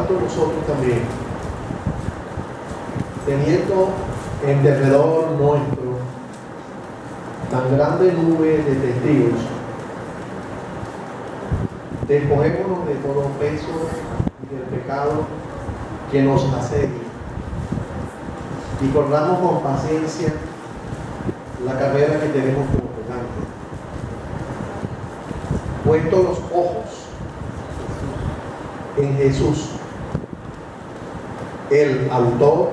tanto nosotros también, teniendo en derredor nuestro tan grande nube de testigos, despojémonos de todo peso y del pecado que nos asedia y corramos con paciencia la carrera que tenemos por delante, puestos los ojos en Jesús, el autor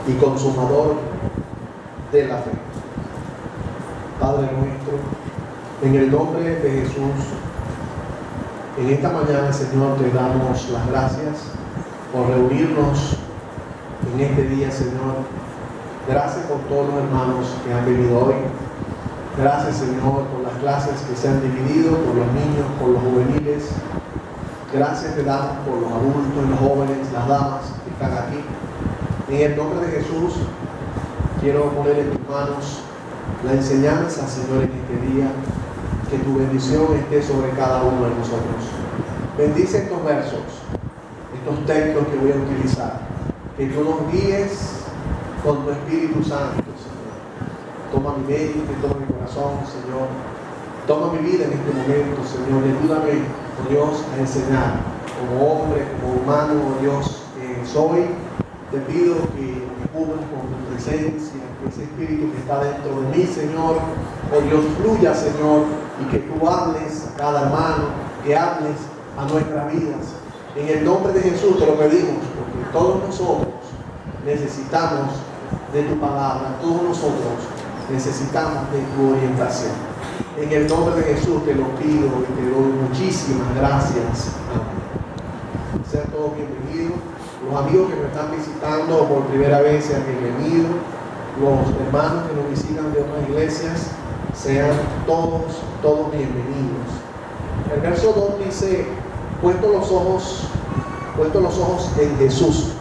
y consumador de la fe. Padre nuestro, en el nombre de Jesús, en esta mañana, Señor, te damos las gracias por reunirnos en este día, Señor. Gracias por todos los hermanos que han venido hoy. Gracias, Señor, por las clases que se han dividido, por los niños, por los juveniles. Gracias te damos por los adultos, los jóvenes, las damas que están aquí. En el nombre de Jesús, quiero poner en tus manos la enseñanza, Señor, en este día. Que tu bendición esté sobre cada uno de nosotros. Bendice estos versos, estos textos que voy a utilizar. Que tú nos guíes con tu Espíritu Santo, Señor. Toma mi mente, toma mi corazón, Señor. Toma mi vida en este momento, Señor. Y ayúdame, oh Dios, a enseñar como hombre, como humano, oh Dios, que soy. Te pido que me cubras con tu presencia, que ese Espíritu que está dentro de mí, Señor, oh Dios, fluya, Señor, y que tú hables a cada hermano, que hables a nuestras vidas. En el nombre de Jesús te lo pedimos, porque todos nosotros necesitamos de tu palabra, todos nosotros necesitamos de tu orientación. En el nombre de Jesús te lo pido y te doy muchísimas gracias. Amén. Sean todos bienvenidos. Los amigos que nos están visitando por primera vez sean bienvenidos. Los hermanos que nos visitan de otras iglesias sean todos bienvenidos. El verso 2 dice: puestos los ojos en Jesús.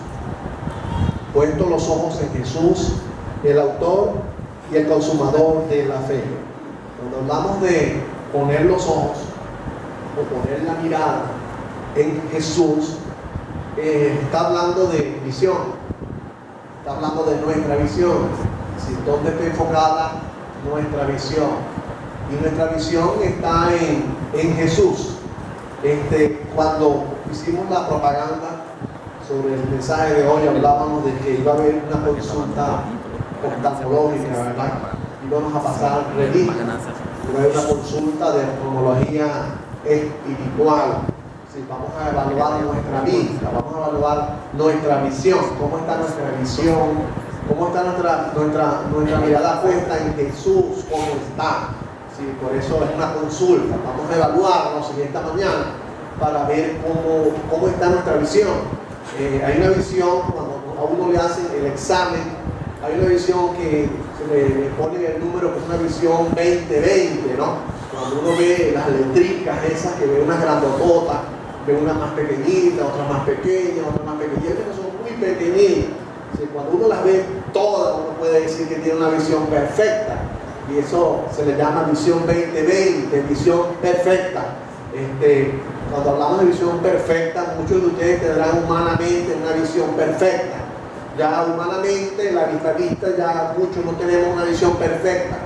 Puestos los ojos en Jesús, el autor y el consumador de la fe. Cuando hablamos de poner los ojos o poner la mirada en Jesús, está hablando de visión, está hablando de nuestra visión, si dónde está enfocada nuestra visión, y nuestra visión está en Jesús. Cuando hicimos la propaganda sobre el mensaje de hoy, hablábamos de que iba a haber una consulta oftalmológica, ¿verdad? Íbamos a pasar revista, iba a haber una consulta de oftalmología espiritual. Sí, vamos a evaluar nuestra vista, vamos a evaluar nuestra visión, cómo está nuestra visión, cómo está nuestra mirada puesta en Jesús, cómo está. Sí, por eso es una consulta, vamos a evaluarnos en esta mañana para ver cómo está nuestra visión. Hay una visión, cuando a uno le hacen el examen, hay una visión que se le pone el número, que es una visión 20-20, ¿no? Cuando uno ve las letricas esas, que ve unas grandototas, ve unas más pequeñitas, otras más pequeñas, otras más pequeñitas, que son muy pequeñitas. Cuando uno las ve todas, uno puede decir que tiene una visión perfecta. Y eso se le llama visión 20-20, visión perfecta. Cuando hablamos de visión perfecta, muchos de ustedes tendrán humanamente una visión perfecta. Ya humanamente, la vista, ya muchos no tenemos una visión perfecta.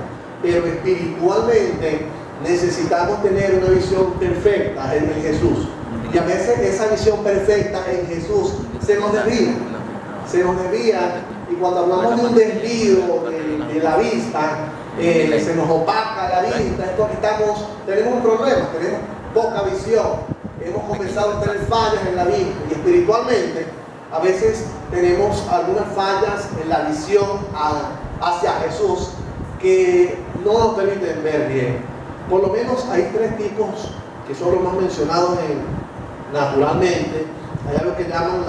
Pero espiritualmente necesitamos tener una visión perfecta en Jesús. Y a veces esa visión perfecta en Jesús se nos desvía. Y cuando hablamos de un desvío de la vista, se nos opaca la vista, es porque tenemos un problema, tenemos poca visión. Hemos comenzado a tener fallas en la vista. Y espiritualmente, a veces tenemos algunas fallas en la visión hacia Jesús que no nos permiten ver bien. Por lo menos hay tres tipos que son los más mencionados naturalmente. Hay algo que llaman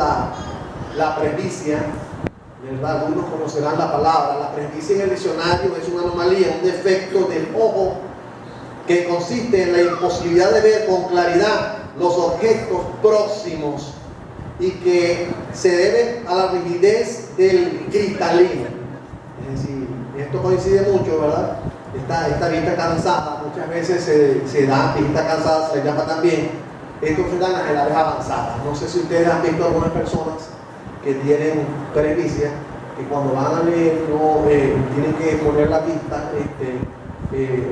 la presbicia, ¿verdad? Algunos conocerán la palabra. La presbicia en el diccionario es una anomalía, un defecto del ojo que consiste en la imposibilidad de ver con claridad los objetos próximos y que se debe a la rigidez del cristalino. Es decir, esto coincide mucho, ¿verdad? Esta vista cansada, muchas veces se da, vista cansada se le llama también, Esto se da en las edades avanzadas. No sé si ustedes han visto algunas personas que tienen presbicia, que cuando van a leer no tienen que poner la vista,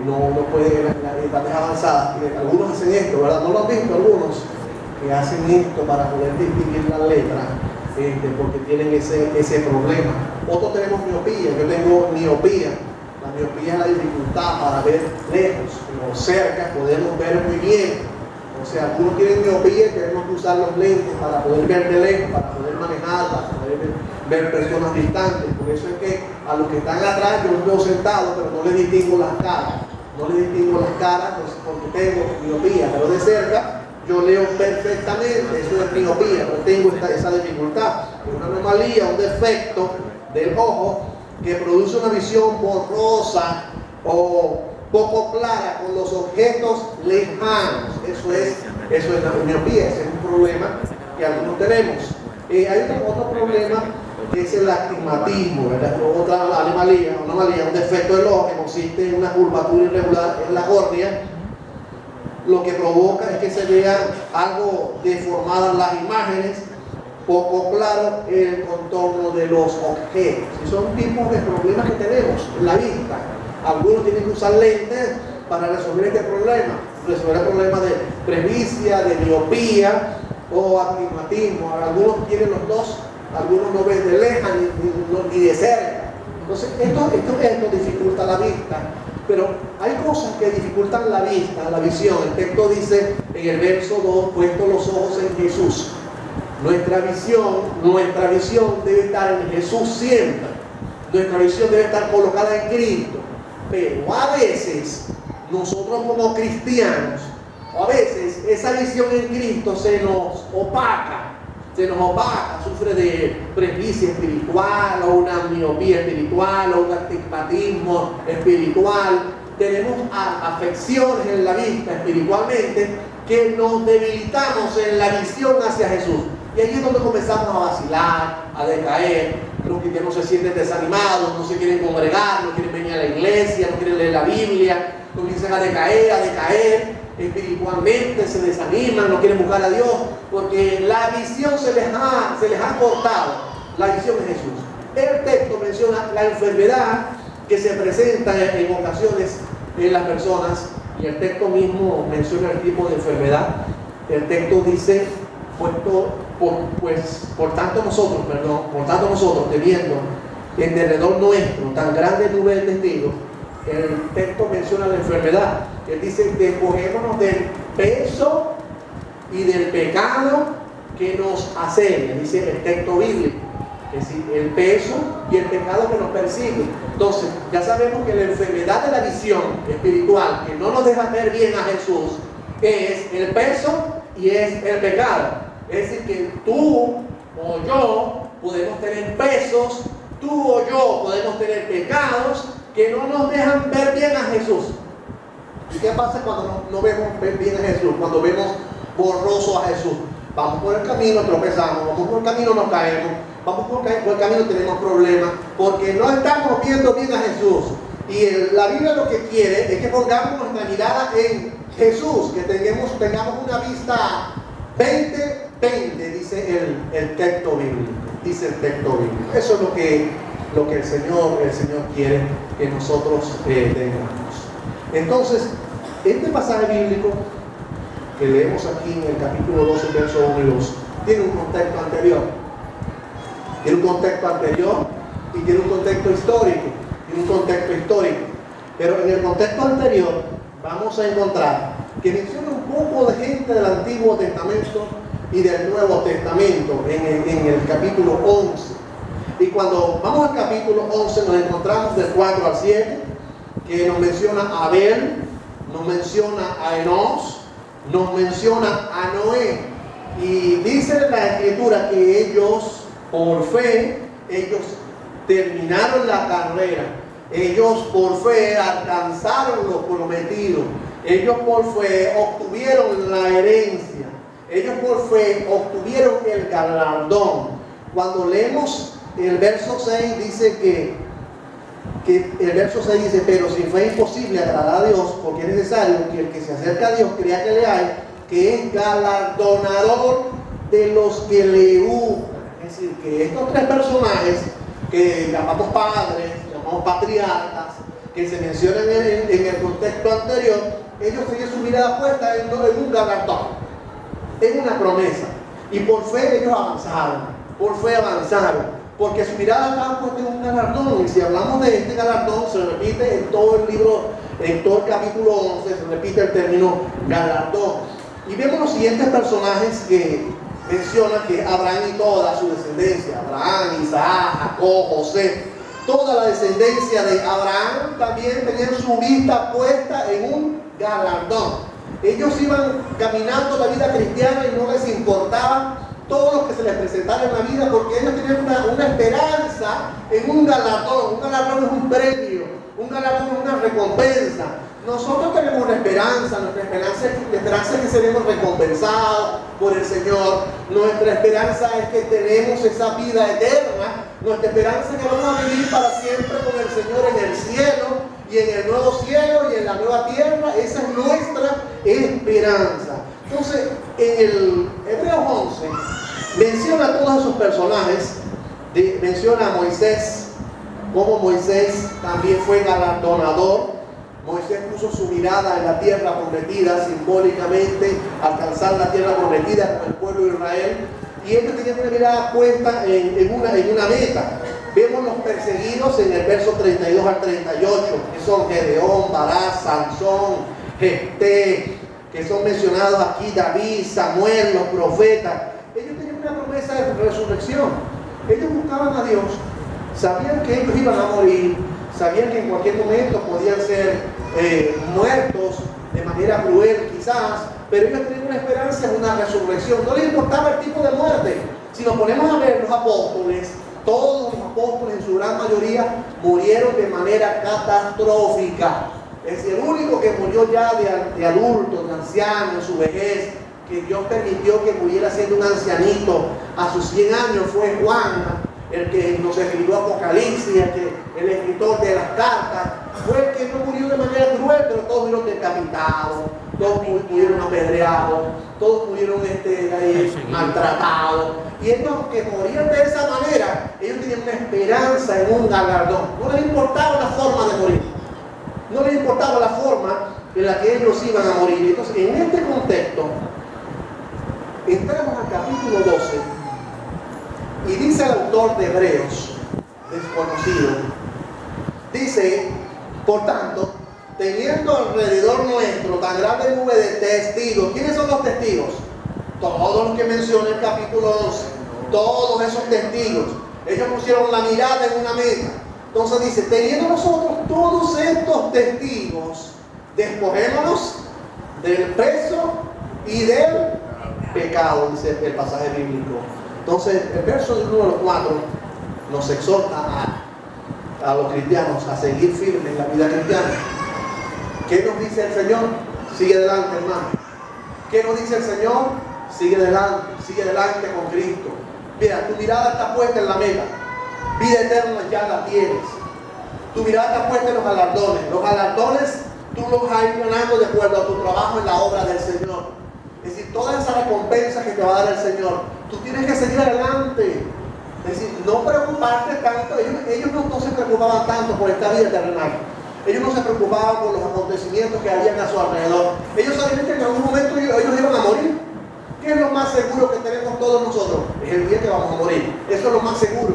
no pueden en las edades avanzadas. Algunos hacen esto, ¿verdad? ¿No lo han visto algunos? Que hacen esto para poder distinguir la letra, porque tienen ese problema. Otros tenemos miopía. Yo tengo miopía. La miopía es la dificultad para ver lejos, pero cerca podemos ver muy bien. O sea, algunos tienen miopía y tenemos que usar los lentes para poder ver de lejos, para poder manejar, para poder ver personas distantes. Por eso es que a los que están atrás yo los veo sentados, pero no les distingo las caras. No les distingo las caras porque tengo miopía, pero de cerca yo leo perfectamente. Eso es miopía, no tengo esa dificultad. Es una anomalía, un defecto del ojo que produce una visión borrosa o poco clara con los objetos lejanos. Eso es la miopía, ese es un problema que algunos tenemos. Hay otro problema que es el astigmatismo, ¿verdad? Otra anomalía, un defecto del ojo que consiste en una curvatura irregular en la córnea. Lo que provoca es que se vean algo deformadas las imágenes, poco claro el contorno de los objetos. Y son tipos de problemas que tenemos en la vista. Algunos tienen que usar lentes para resolver este problema, resolver el problema de presbicia, de miopía o astigmatismo. Algunos tienen los dos, algunos no ven de lejos ni de cerca. Entonces, esto dificulta la vista. Pero hay cosas que dificultan la vista, la visión. El texto dice en el verso 2, puesto los ojos en Jesús. Nuestra visión debe estar en Jesús siempre. Nuestra visión debe estar colocada en Cristo. Pero a veces, nosotros como cristianos, a veces esa visión en Cristo se nos opaca, sufre de presbicia espiritual, o una miopía espiritual, o un astigmatismo espiritual. Tenemos afecciones en la vista espiritualmente que nos debilitamos en la visión hacia Jesús. Y ahí es donde comenzamos a vacilar, a decaer. Los cristianos se sienten desanimados, no se quieren congregar, no quieren venir a la iglesia, no quieren leer la Biblia, comienzan a decaer espiritualmente, se desaniman, no quieren buscar a Dios, porque la visión se les ha cortado, la visión de Jesús. El texto menciona la enfermedad que se presenta en ocasiones en las personas, y el texto mismo menciona el tipo de enfermedad. El texto dice, por tanto nosotros, teniendo en derredor nuestro tan grande nube de testigos, el texto menciona la enfermedad. Él dice, despojémonos del peso y del pecado que nos asedia, dice el texto bíblico. Es decir, el peso y el pecado que nos persigue. Entonces, ya sabemos que la enfermedad de la visión espiritual que no nos deja ver bien a Jesús es el peso y es el pecado. Es decir, que tú o yo podemos tener pesos, tú o yo podemos tener pecados que no nos dejan ver bien a Jesús. ¿Y qué pasa cuando no vemos bien a Jesús? Cuando vemos borroso a Jesús. Vamos por el camino, tropezamos, vamos por el camino, nos caemos, vamos por el camino, tenemos problemas, porque no estamos viendo bien a Jesús. Y la Biblia lo que quiere es que pongamos nuestra mirada en Jesús, que tengamos una vista 20-20, dice el texto bíblico. Dice el texto bíblico. Eso es lo que el Señor quiere que nosotros tengamos. Entonces, este pasaje bíblico que leemos aquí en el capítulo 12, verso 1 y 2, tiene un contexto anterior. Tiene un contexto anterior y tiene un contexto histórico. Pero en el contexto anterior vamos a encontrar que menciona un poco de gente del Antiguo Testamento y del Nuevo Testamento en el capítulo 11. Y cuando vamos al capítulo 11 nos encontramos del 4 al 7, que nos menciona a Abel, nos menciona a Enos, nos menciona a Noé. Y dice la Escritura que ellos, por fe, ellos terminaron la carrera. Ellos por fe alcanzaron lo prometido. Ellos por fe obtuvieron la herencia. Ellos por fe obtuvieron el galardón. Cuando leemos el verso 6 dice que el verso 6 dice, pero sin fe es imposible agradar a Dios, porque es necesario que el que se acerca a Dios crea que le hay, que es galardonador de los que le buscan. Es decir, que estos tres personajes que llamamos padres, llamamos patriarcas, que se mencionan en el contexto anterior, ellos tenían su mirada puesta en un galardón, en una promesa. Y por fe ellos avanzaron, porque su mirada estaba puesta en un galardón. Y si hablamos de este galardón, se repite en todo el libro, en todo el capítulo 11, se repite el término galardón. Y vemos los siguientes personajes que mencionan, que Abraham y toda su descendencia, Abraham, Isaac, Jacob, José, toda la descendencia de Abraham también tenían su vista puesta en un galardón. Ellos iban caminando la vida cristiana y no les importaba todo lo que se les presentara en la vida, porque ellos tenían una esperanza en un galardón. Un galardón es un premio, un galardón es una recompensa. Nosotros tenemos una esperanza, nuestra esperanza es que seremos recompensados por el Señor. Nuestra esperanza es que tenemos esa vida eterna. Nuestra esperanza es que vamos a vivir para siempre con el Señor en el cielo, y en el nuevo cielo y en la nueva tierra. Esa es nuestra esperanza. Entonces, en el Hebreos 11 menciona a todos esos personajes. Menciona a Moisés, como Moisés también fue galardonador. Moisés puso su mirada en la tierra prometida, simbólicamente alcanzar la tierra prometida con el pueblo de Israel, y ellos tenían una mirada puesta en una meta. Vemos los perseguidos en el verso 32 al 38, que son Gedeón, Barak, Sansón, Jefté, que son mencionados aquí, David, Samuel, los profetas. Ellos tenían una promesa de resurrección. Ellos buscaban a Dios, sabían que ellos iban a morir, sabían que en cualquier momento podían ser muertos de manera cruel quizás, pero ellos tenían una esperanza en una resurrección. No les importaba el tipo de muerte. Si nos ponemos a ver los apóstoles, todos los apóstoles en su gran mayoría murieron de manera catastrófica. Es decir, el único que murió ya de adulto, de anciano, en su vejez, que Dios permitió que muriera siendo un ancianito a sus 100 años, fue Juan, el que nos escribió Apocalipsis, el escritor de las cartas. Fue el que no murió de manera cruel, pero todos murieron decapitados, todos murieron apedreados, todos murieron maltratados. Y ellos, que morían de esa manera, ellos tenían una esperanza en un galardón. No les importaba la forma de morir, no les importaba la forma en la que ellos iban a morir. Entonces, en este contexto, entramos al capítulo 12 y dice el autor de Hebreos, desconocido, dice: por tanto, teniendo alrededor nuestro tan grande nube de testigos. ¿Quiénes son los testigos? Todos los que menciona el capítulo 11, todos esos testigos. Ellos pusieron la mirada en una meta. Entonces dice: teniendo nosotros todos estos testigos, despojémonos del peso y del pecado, dice el pasaje bíblico. Entonces el verso número 4 nos exhorta a los cristianos a seguir firmes en la vida cristiana. ¿Qué nos dice el Señor? Sigue adelante, hermano. ¿Qué nos dice el Señor? Sigue adelante con Cristo. Mira, tu mirada está puesta en la meta. Vida eterna ya la tienes. Tu mirada está puesta en los galardones. Los galardones tú los vas a ir ganando de acuerdo a tu trabajo en la obra del Señor. Es decir, toda esa recompensa que te va a dar el Señor, tú tienes que seguir adelante. Es decir, no preocuparte tanto. Ellos no se preocupaban tanto por esta vida terrenal. Ellos no se preocupaban por los acontecimientos que habían a su alrededor. Ellos sabían que en algún momento ellos iban a morir. ¿Qué es lo más seguro que tenemos todos nosotros? Es el día que vamos a morir. Eso es lo más seguro.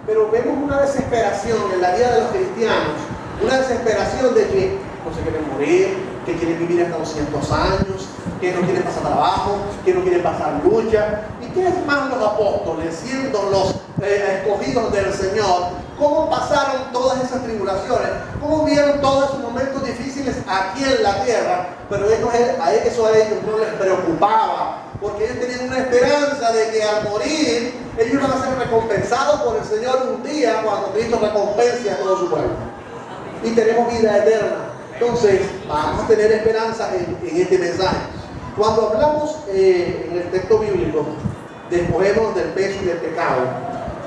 Pero vemos una desesperación en la vida de los cristianos. Una desesperación de que no se quieren morir, que quieren vivir hasta 200 años, que no quieren pasar trabajo, que no quieren pasar lucha. ¿Y qué es más los apóstoles, siendo los escogidos del Señor? ¿Cómo pasaron todas esas tribulaciones? ¿Cómo vieron todos esos momentos difíciles aquí en la tierra? Pero eso a ellos no les preocupaba, porque ellos tenían una esperanza de que al morir ellos iban a ser recompensados por el Señor un día, cuando Cristo recompense a todo su pueblo. Y tenemos vida eterna. Entonces, vamos a tener esperanza en este mensaje. Cuando hablamos en el texto bíblico, despojémonos del peso y del pecado.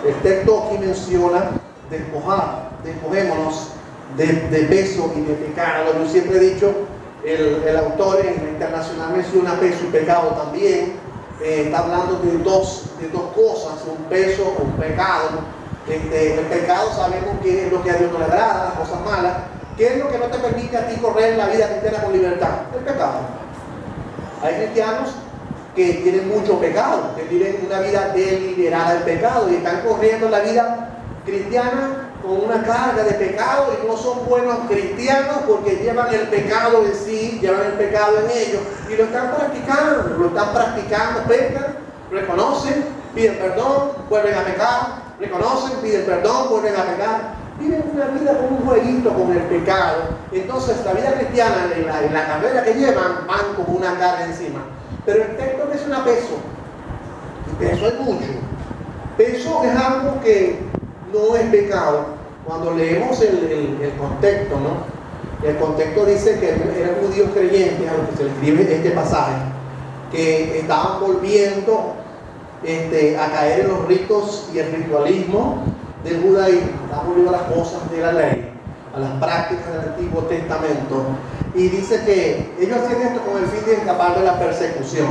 El texto aquí menciona despojémonos de peso y de pecado. Yo siempre he dicho el autor en la internacional menciona peso y pecado también. Está hablando de dos cosas, un peso o un pecado. El pecado sabemos que es lo que a Dios no le agrada, las cosas malas. ¿Qué es lo que no te permite a ti correr la vida cristiana con libertad? El pecado. Hay cristianos que tienen mucho pecado, que tienen una vida deliberada del pecado y están corriendo la vida cristiana con una carga de pecado y no son buenos cristianos porque llevan el pecado en sí, llevan el pecado en ellos y lo están practicando, pecan, reconocen, piden perdón, vuelven a pecar, reconocen, piden perdón, vuelven a pecar. Viven una vida con un jueguito con el pecado. Entonces la vida cristiana en la carrera que llevan van como una carga encima. Pero el texto menciona peso. Y peso es mucho. Peso es algo que no es pecado. Cuando leemos el contexto, ¿no? El contexto dice que eran judíos creyentes a los que se les escribe este pasaje, que estaban volviendo a caer en los ritos y el ritualismo del judaísmo, estaban volviendo a las cosas de la ley, a las prácticas del Antiguo Testamento. Y dice que ellos hacían esto con el fin de escapar de la persecución.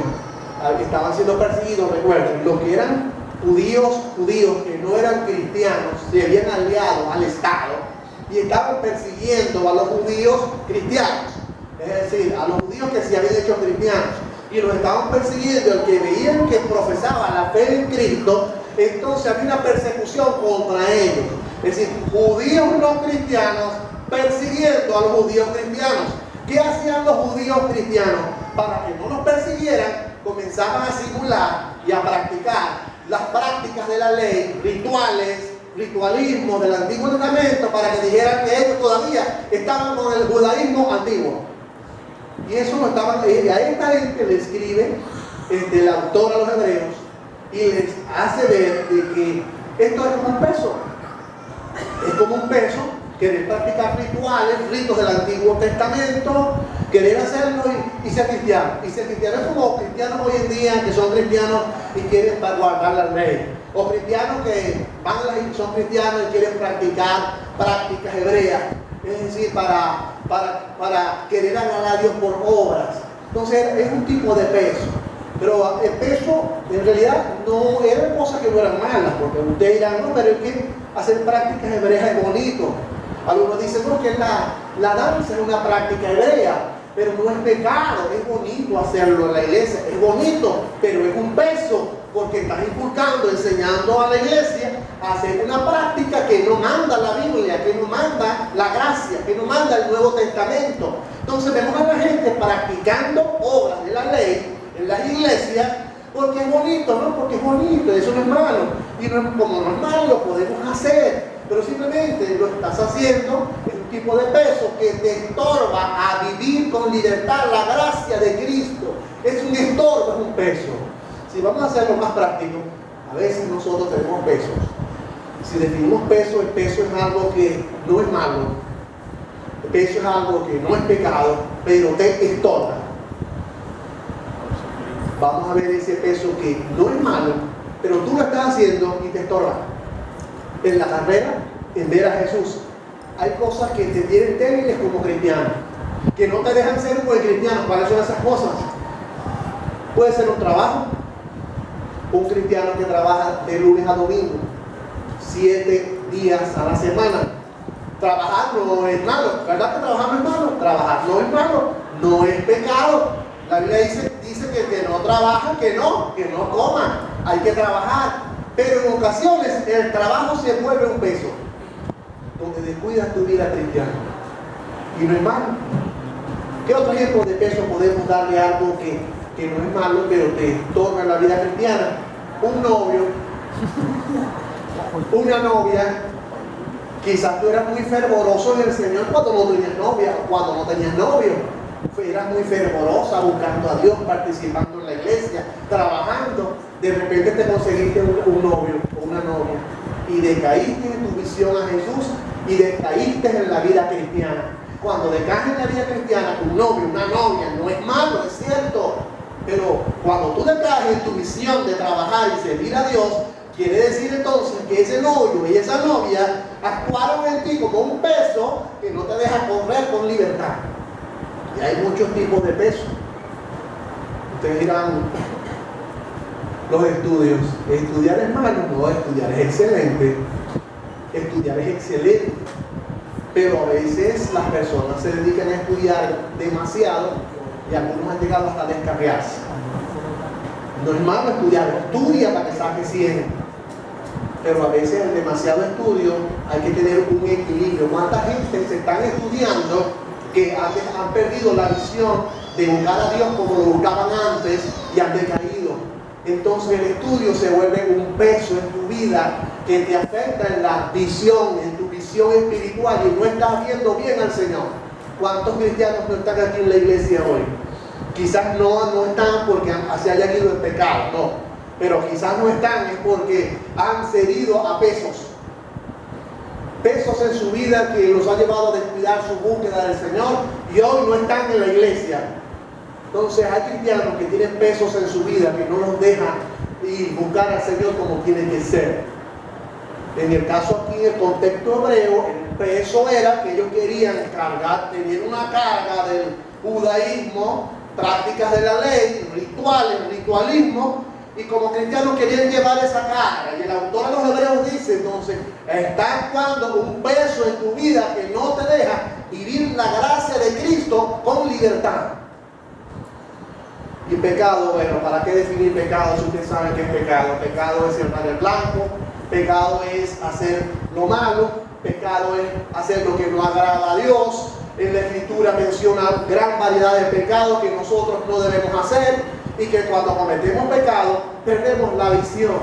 Estaban siendo perseguidos, recuerden, los que eran judíos que no eran cristianos se habían aliado al Estado y estaban persiguiendo a los judíos cristianos, es decir, a los judíos que se habían hecho cristianos, y los estaban persiguiendo al que veían que profesaba la fe en Cristo. Entonces había una persecución contra ellos, es decir, judíos no cristianos persiguiendo a los judíos cristianos. ¿Qué hacían los judíos cristianos? Para que no los persiguieran, comenzaban a simular y a practicar las prácticas de la ley, ritualismo del Antiguo Testamento, para que dijeran que ellos todavía estaban con el judaísmo antiguo. Y eso no estaban, a esta gente le escribe el autor a los hebreos y les hace ver de que esto es como un peso. Es como un peso querer practicar ritos del Antiguo Testamento, querer hacerlo y ser cristiano. Y ser cristiano es como cristianos hoy en día que son cristianos y quieren guardar la ley. O cristianos que son cristianos y quieren practicar prácticas hebreas. Es decir, para querer agradar a Dios por obras. Entonces es un tipo de peso. Pero el peso en realidad no eran cosas que no eran malas, porque ustedes dirán, no, pero es que hacer prácticas hebreas es bonito. Algunos dicen, no, que la danza es una práctica hebrea, pero no es pecado, es bonito hacerlo en la iglesia, es bonito, pero es un peso, porque estás inculcando, enseñando a la iglesia a hacer una práctica que no manda la Biblia, que no manda la gracia, que no manda el Nuevo Testamento. Entonces vemos a la gente practicando obras de la ley en las iglesias, porque es bonito, ¿no? Porque es bonito, eso no es malo. Y como no es malo, lo podemos hacer. Pero simplemente lo estás haciendo en un tipo de peso que te estorba a vivir con libertad la gracia de Cristo. Es un estorbo, es un peso. Si vamos a hacerlo más práctico, a veces nosotros tenemos pesos. Si definimos peso, el peso es algo que no es malo. El peso es algo que no es pecado, pero te estorba. Vamos a ver ese peso que no es malo, pero tú lo estás haciendo y te estorba. En la carrera, en ver a Jesús, hay cosas que te tienen débiles como cristiano, que no te dejan ser un buen cristiano. ¿Cuáles son esas cosas? Puede ser un trabajo, un cristiano que trabaja de lunes a domingo, 7 días a la semana. Trabajar no es malo, ¿verdad que trabajar no es malo? Trabajar no es malo, no es pecado. La Biblia dice que el que no trabaja, que no coma, hay que trabajar. Pero en ocasiones el trabajo se vuelve un peso, donde descuidas tu vida cristiana. Y no es malo. ¿Qué otro ejemplo de peso podemos darle a algo que no es malo, pero te estorba la vida cristiana? Un novio, una novia. Quizás tú eras muy fervoroso en el Señor cuando no tenías novia, o cuando no tenías novio. Eras muy fervorosa buscando a Dios, participando en la iglesia, trabajando. De repente te conseguiste un novio o una novia y decaíste en tu visión a Jesús y decaíste en la vida cristiana. Cuando decaes en la vida cristiana, un novio, una novia, no es malo, es cierto, pero cuando tú decaes en tu visión de trabajar y servir a Dios, quiere decir entonces que ese novio y esa novia actuaron en ti como un peso que no te deja correr con libertad. Y hay muchos tipos de peso. Ustedes dirán, los estudios, ¿estudiar es malo? No, estudiar es excelente. Estudiar es excelente. Pero a veces las personas se dedican a estudiar demasiado y algunos han llegado hasta descarriarse. No es malo estudiar, estudia para que saque 100. Pero a veces el demasiado estudio hay que tener un equilibrio. ¿Cuánta gente se están estudiando que han perdido la visión de buscar a Dios como lo buscaban antes y han decaído? Entonces el estudio se vuelve un peso en tu vida que te afecta en la visión, en tu visión espiritual, y no estás viendo bien al Señor. ¿Cuántos cristianos no están aquí en la iglesia hoy? Quizás no están porque se hayan ido en pecado, no. Pero quizás no están es porque han cedido a pesos. Pesos en su vida que los ha llevado a descuidar su búsqueda del Señor y hoy no están en la iglesia. Entonces hay cristianos que tienen pesos en su vida que no los dejan ir buscar al Señor como tiene que ser. En el caso aquí, en el contexto hebreo, el peso era que ellos querían cargar, tenían una carga del judaísmo, prácticas de la ley, rituales, ritualismo, y como cristianos querían llevar esa carga. Y el autor de los Hebreos dice, entonces, está actuando un peso en tu vida que no te deja vivir la gracia de Cristo con libertad. Y pecado, bueno, ¿para qué definir pecado si ustedes saben qué es pecado? Pecado es cerrar el blanco, pecado es hacer lo malo, pecado es hacer lo que no agrada a Dios. En la Escritura menciona gran variedad de pecados que nosotros no debemos hacer y que cuando cometemos pecado perdemos la visión.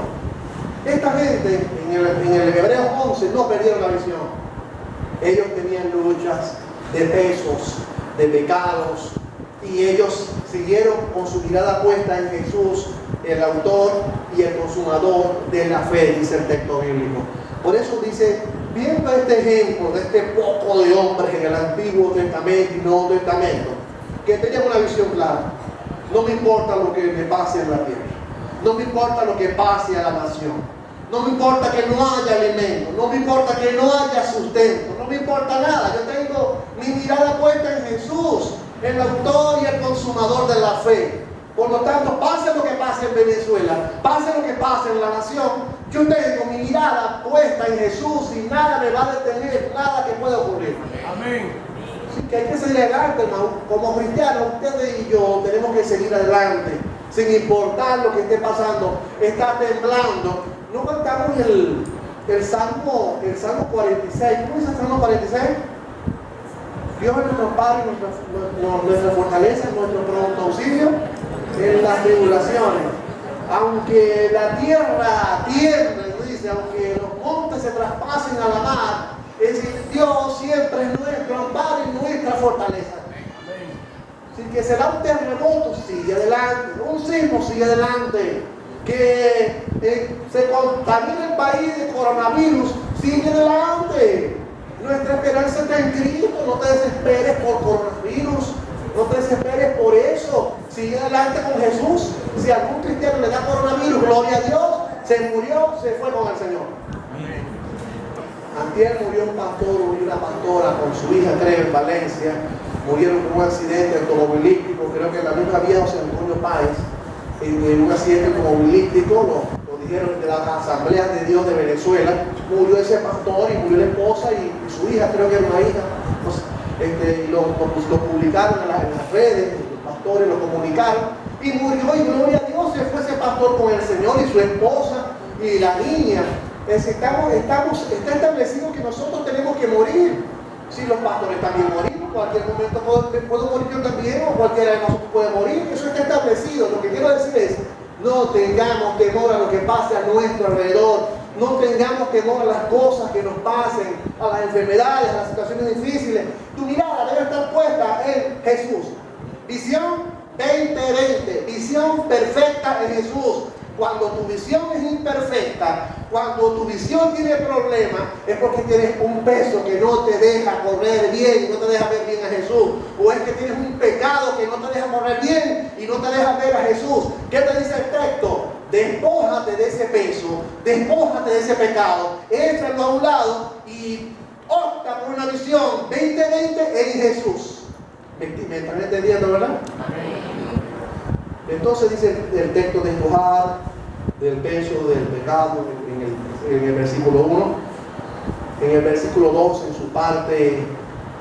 Esta gente en el Hebreos 11 no perdieron la visión. Ellos tenían luchas de pesos, de pecados, y ellos siguieron con su mirada puesta en Jesús, el autor y el consumador de la fe, dice el texto bíblico. Por eso dice, viendo este ejemplo de este poco de hombres en el Antiguo Testamento y Nuevo Testamento, que tenían una visión clara. No me importa lo que me pase en la tierra, no me importa lo que pase a la nación, no me importa que no haya alimento, no me importa que no haya sustento, no me importa nada. Yo tengo mi mirada puesta en Jesús, el autor y el consumador de la fe. Por lo tanto, pase lo que pase en Venezuela, pase lo que pase en la nación, yo tengo mi mirada puesta en Jesús y nada me va a detener, nada que pueda ocurrir. Amén. Así que hay que seguir adelante, hermano. Como cristianos, ustedes y yo tenemos que seguir adelante, sin importar lo que esté pasando. Está temblando. ¿No cantamos el Salmo 46? ¿Cómo dice el Salmo 46? Dios es nuestro Padre, nuestra fortaleza, nuestro pronto auxilio en las tribulaciones. Aunque la tierra tiemble, dice, aunque los montes se traspasen a la mar, es decir, Dios siempre es nuestro amparo y nuestra fortaleza. Así que será un terremoto, sigue adelante, un sismo, sigue adelante. Que se contamine el país de coronavirus, sigue adelante. Nuestra esperanza está en Cristo. No te desesperes por coronavirus, no te desesperes por eso. Sigue adelante con Jesús. Si a algún cristiano le da coronavirus, gloria a Dios, se murió, se fue con el Señor. Antier murió un pastor, murió una pastora con su hija, creo, en Valencia. Murieron con un accidente automovilístico, creo que en la misma vía José Antonio Páez, en un accidente automovilístico, lo dijeron de las asambleas de Dios de Venezuela. Murió ese pastor y murió la esposa y su hija, creo que era una hija. Entonces, lo publicaron en las redes, los pastores lo comunicaron y murió, y gloria a Dios, se fue ese pastor con el Señor y su esposa y la niña. Está establecido que nosotros tenemos que morir. Si los pastores también morimos, en cualquier momento puedo morir yo también, o cualquiera de nosotros puede morir. Eso está establecido. Lo que quiero decir es, no tengamos temor a lo que pase a nuestro alrededor. No tengamos temor a las cosas que nos pasen, a las enfermedades, a las situaciones difíciles. Tu mirada debe estar puesta en Jesús. Visión 2020, visión perfecta en Jesús. Cuando tu visión es imperfecta, cuando tu visión tiene problemas, es porque tienes un peso que no te deja correr bien, no te deja ver bien a Jesús. O es que tienes un pecado que no te deja correr bien y no te deja ver a Jesús. ¿Qué te dice el texto? Despójate de ese peso, despójate de ese pecado, échalo a un lado y opta por una visión 2020 en Jesús. ¿Me están entendiendo, verdad? Entonces dice el texto: despojar del peso del pecado en el versículo 1. En el versículo 2, en su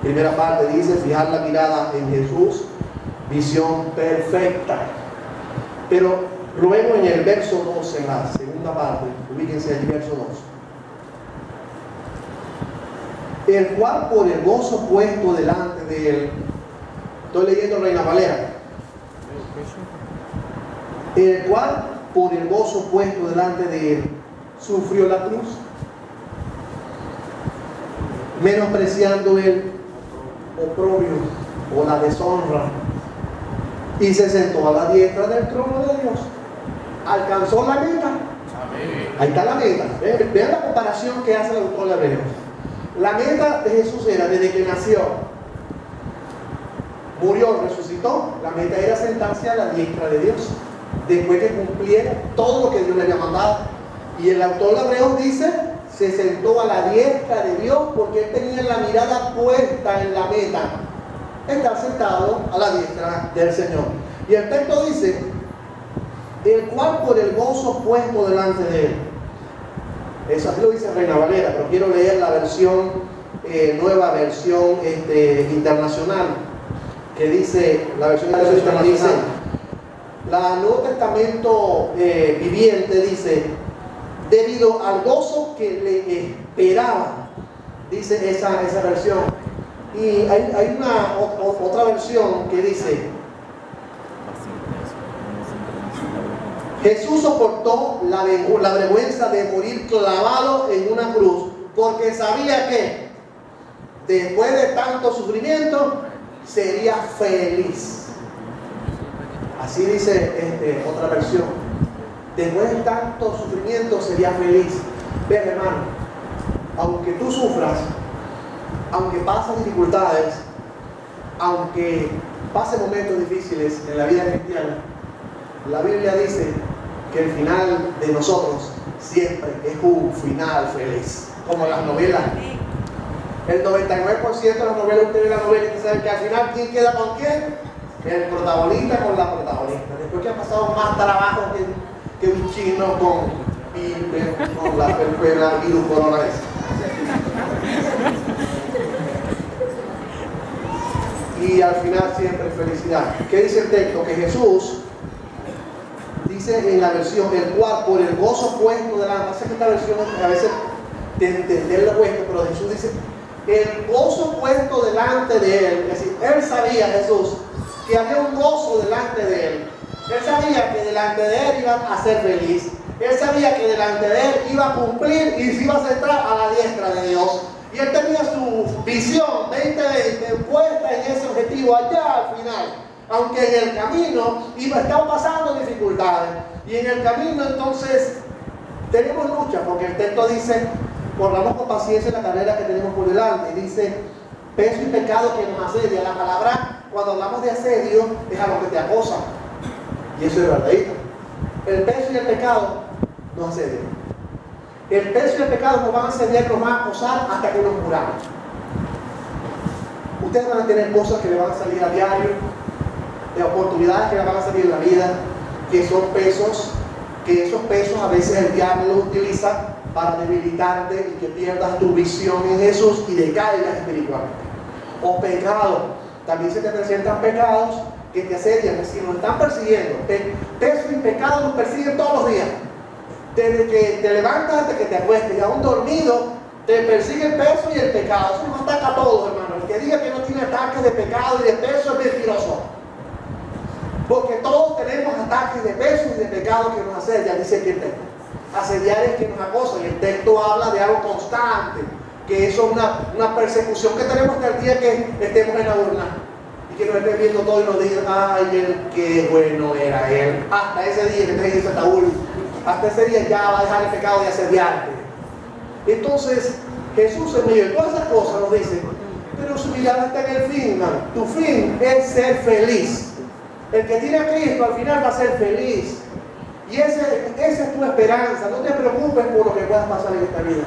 primera parte, dice fijar la mirada en Jesús, visión perfecta. Pero luego en el verso 2, en la segunda parte, ubíquense allí, verso 2. El cual por el gozo puesto delante de él, estoy leyendo Reina Valera. El cual por el gozo puesto delante de él sufrió la cruz, menospreciando el oprobio o la deshonra, y se sentó a la diestra del trono de Dios. Alcanzó la meta. Ahí está la meta. Vean la comparación que hace el autor de Hebreos. La meta de Jesús era, desde que nació, murió, resucitó, la meta era sentarse a la diestra de Dios, después que cumpliera todo lo que Dios le había mandado. Y el autor de Hebreos dice: se sentó a la diestra de Dios, porque él tenía la mirada puesta en la meta, estar sentado a la diestra del Señor. Y el texto dice: el cual por el gozo puesto delante de él. Eso así lo dice Reina Valera, pero quiero leer la versión, nueva versión internacional, que dice, la versión internacional dice, la Nuevo Testamento viviente dice: debido al gozo que le esperaba, dice esa versión. Y hay otra versión que dice: Jesús soportó la vergüenza de morir clavado en una cruz, porque sabía que después de tanto sufrimiento sería feliz. Así dice otra versión: después de tanto sufrimiento sería feliz. Ven, hermano, aunque tú sufras, aunque pasen dificultades, aunque pasen momentos difíciles en la vida cristiana, la Biblia dice que el final de nosotros siempre es un final feliz, como las novelas. El 99% de las novelas, usted ve la novela y sabe que al final, ¿quién queda con quién? El protagonista con la protagonista. Después que ha pasado más trabajo que un chino con la virus corona esa. Y al final siempre felicidad. ¿Qué dice el texto? Que Jesús dice en la versión: el cual por el gozo puesto delante. Sé que esta versión a veces de entender lo puesto, pero Jesús dice: el gozo puesto delante de él. Es decir, él sabía, Jesús, que había un gozo delante de él. Él sabía que delante de él iba a ser feliz. Él sabía que delante de él iba a cumplir y se iba a centrar a la diestra de Dios. Y él tenía su visión 2020 puesta en ese objetivo allá al final. Aunque en el camino estaban pasando dificultades. Y en el camino entonces tenemos lucha, porque el texto dice: corramos con paciencia la carrera que tenemos por delante. Y dice: peso y pecado que nos asedia. La palabra, cuando hablamos de asedio, es a lo que te acosa. Y eso es verdadero. El peso y el pecado nos asedian. El peso y el pecado nos van a asediar, nos van a acosar hasta que nos muramos. Ustedes van a tener cosas que le van a salir a diario, de oportunidades que le van a salir en la vida, que son pesos, que esos pesos a veces el diablo los utiliza para debilitarte y que pierdas tu visión en Jesús y decaigas espiritualmente. O pecado, también se te presentan pecados que te asedian, es decir, nos están persiguiendo. Peso y pecado nos persiguen todos los días. Desde que te levantas hasta que te acuestes, y aún dormido, te persigue el peso y el pecado. Eso nos ataca a todos, hermano. El que diga que no tiene ataques de pecado y de peso es mentiroso. Porque todos tenemos ataques de peso y de pecado que nos asedian, dice aquí el texto. Asediar es que nos acosa, y el texto habla de algo constante, que eso es una persecución que tenemos hasta el día que estemos en la urna y que nos estén viendo todo y nos digan: ay, qué bueno era él. Hasta ese día que te dice ataúd, hasta ese día ya va a dejar el pecado de asediarte. Entonces Jesús, en medio de todas esas cosas, nos dice: pero su mirada está en el fin, hermano. Tu fin es ser feliz. El que tiene a Cristo al final va a ser feliz. Y esa es tu esperanza. No te preocupes por lo que puedas pasar en esta vida.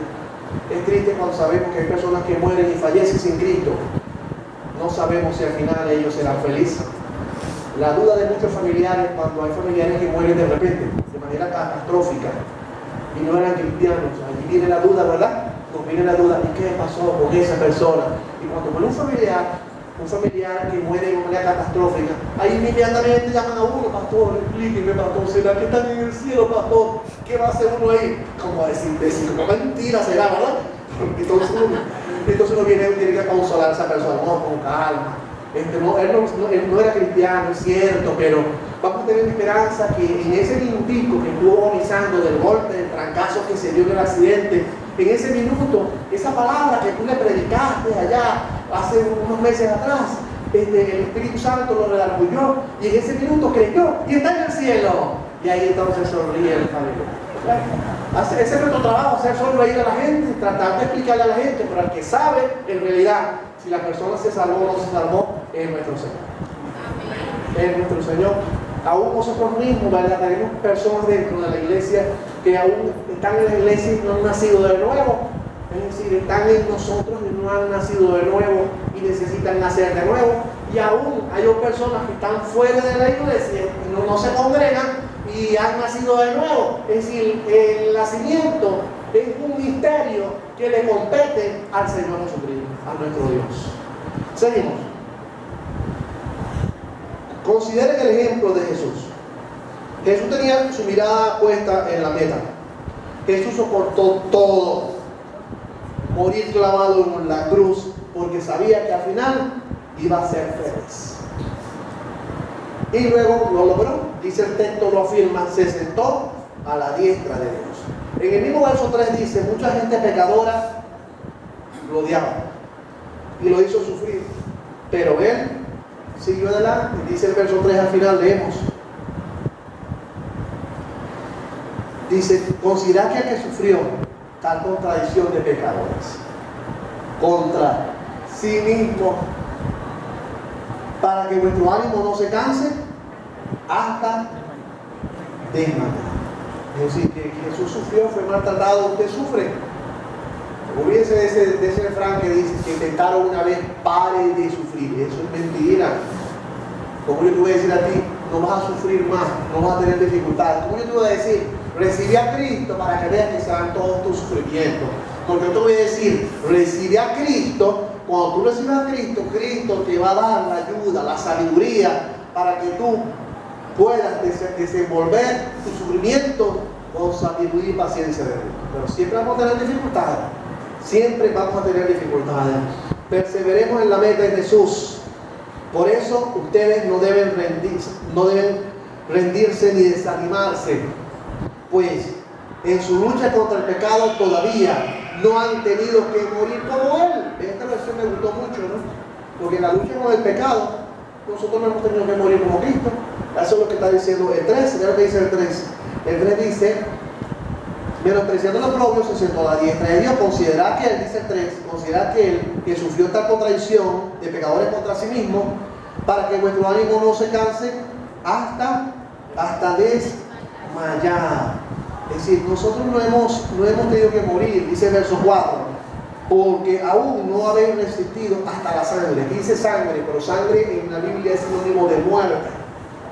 Es triste cuando sabemos que hay personas que mueren y fallecen sin Cristo. no sabemos si al final ellos serán felices. La duda de muchos familiares cuando hay familiares que mueren de repente, de manera catastrófica, y no eran cristianos. Allí viene la duda, ¿verdad? Nos viene la duda, ¿y qué pasó con esa persona? Y cuando muere un familiar que muere de manera catastrófica, ahí inmediatamente llaman a uno: pastor, explíqueme, pastor, ¿será que están en el cielo, pastor? ¿Qué va a hacer uno ahí? Como a decir, como mentira será, ¿verdad? Entonces uno tiene que consolar a esa persona: no, con calma. Él no era cristiano, es cierto, pero vamos a tener esperanza que en ese minutico que estuvo agonizando del golpe, del trancazo que se dio en el accidente, en ese minuto, esa palabra que tú le predicaste allá hace unos meses atrás, el Espíritu Santo lo redarguyó y en ese minuto creyó y está en el cielo. Y ahí entonces sonríe el familia. Ese es nuestro trabajo, hacer sonreír a la gente, tratar de explicarle a la gente, pero al que sabe en realidad si la persona se salvó o no se salvó, es nuestro Señor. Es nuestro Señor. Aún nosotros mismos, ¿verdad? Tenemos personas dentro de la iglesia que aún están en la iglesia y no han nacido de nuevo. Es decir, están en nosotros y no han nacido de nuevo y necesitan nacer de nuevo. Y aún hay personas que están fuera de la iglesia y no se congregan y han nacido de nuevo. Es decir, el nacimiento es un misterio que le compete al Señor Jesucristo, a nuestro Dios. Seguimos. Consideren el ejemplo de Jesús. Jesús tenía su mirada puesta en la meta. Jesús soportó todo. Morir clavado en la cruz porque sabía que al final iba a ser feliz. Y luego lo logró. Dice el texto, lo afirma, se sentó a la diestra de Dios. En el mismo verso 3 dice: mucha gente pecadora lo odiaba y lo hizo sufrir, pero él siguió adelante. Dice el verso 3 al final, leemos. Dice: considera que el que sufrió tal contradicción de pecadores contra sí mismo, para que vuestro ánimo no se canse hasta desmayar. Es decir, que Jesús sufrió, fue maltratado. Usted sufre. Olvídense de ese refrán que dice que tentaron una vez, pare de sufrir. Eso es mentira. Como yo te voy a decir a ti, no vas a sufrir más, no vas a tener dificultades. Como yo te voy a decir, recibe a Cristo para que veas que se van todos tus sufrimientos. Porque yo te voy a decir, recibe a Cristo. Cuando tú recibes a Cristo, Cristo te va a dar la ayuda, la sabiduría para que tú puedas desenvolver tu sufrimiento con sabiduría y paciencia de Dios. Pero siempre vamos a tener dificultades. Siempre vamos a tener dificultades. Perseveremos en la meta de Jesús. Por eso ustedes no deben rendirse ni desanimarse, pues en su lucha contra el pecado todavía no han tenido que morir como Él. Esta versión me gustó mucho, ¿no? Porque en la lucha con el pecado nosotros no hemos tenido que morir como Cristo. Eso es lo que está diciendo el 3. Mira lo que dice el 3. El 3 dice: menospreciando los propios, se sentó a la diestra de Dios. Considera que Él, dice el 3, considera que Él, que sufrió tal contradicción de pecadores contra sí mismo, para que vuestro ánimo no se canse hasta desmayar. Es decir, nosotros no hemos tenido que morir, dice el verso 4, porque aún no habéis resistido hasta la sangre. Aquí dice sangre, pero sangre en la Biblia es sinónimo de muerte.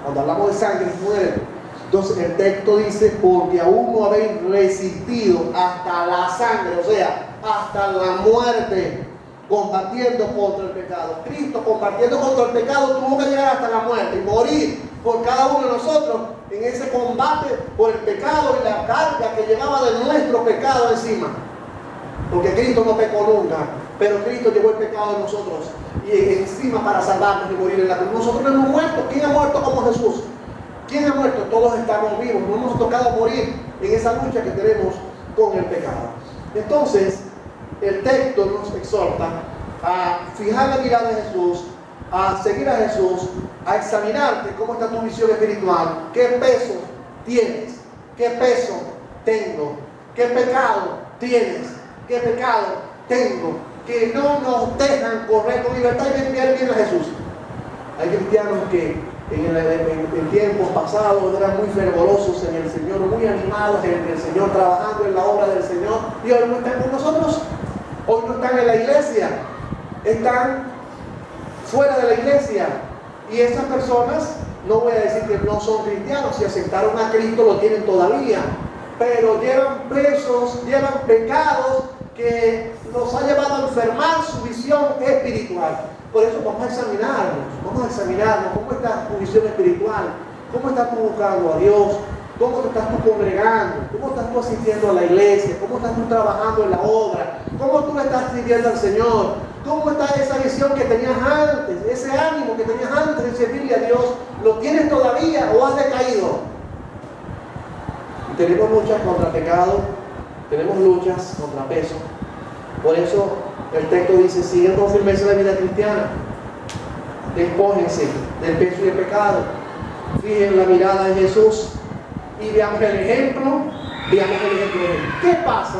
Cuando hablamos de sangre es muerte. Entonces el texto dice: porque aún no habéis resistido hasta la sangre, o sea, hasta la muerte, combatiendo contra el pecado. Cristo, combatiendo contra el pecado, tuvo que llegar hasta la muerte y morir por cada uno de nosotros en ese combate por el pecado y la carga que llevaba de nuestro pecado encima. Porque Cristo no pecó nunca, pero Cristo llevó el pecado de nosotros y encima para salvarnos y morir en la cruz. Nosotros no hemos muerto. ¿Quién ha muerto como Jesús? ¿Quién ha muerto? Todos estamos vivos. No hemos tocado morir en esa lucha que tenemos con el pecado. Entonces, el texto nos exhorta a fijar la mirada en Jesús, a seguir a Jesús, a examinarte cómo está tu visión espiritual, qué peso tienes, qué peso tengo, qué pecado tienes, qué pecado tengo, que no nos dejan correr con libertad y enviar bien a Jesús. Hay cristianos que en tiempos pasados eran muy fervorosos en el Señor, muy animados en el Señor, trabajando en la obra del Señor, y hoy no están con nosotros, hoy no están en la iglesia, están fuera de la iglesia. Y esas personas, no voy a decir que no son cristianos, si aceptaron a Cristo lo tienen todavía, pero llevan presos, llevan pecados que los ha llevado a enfermar su visión espiritual. Por eso vamos a examinarnos, cómo está tu visión espiritual, cómo estás tú buscando a Dios, cómo te estás tú congregando, cómo estás tú asistiendo a la iglesia, cómo estás tú trabajando en la obra, cómo tú le estás sirviendo al Señor, cómo está esa visión que tenías antes, ese ánimo que tenías antes de servirle a Dios, ¿lo tienes todavía o has decaído? Y tenemos luchas contra pecado, tenemos luchas contra peso. Por eso el texto dice, siguen con firmeza la vida cristiana, despójense del peso y del pecado, fijen la mirada en Jesús y veamos el ejemplo de él. ¿Qué pasa?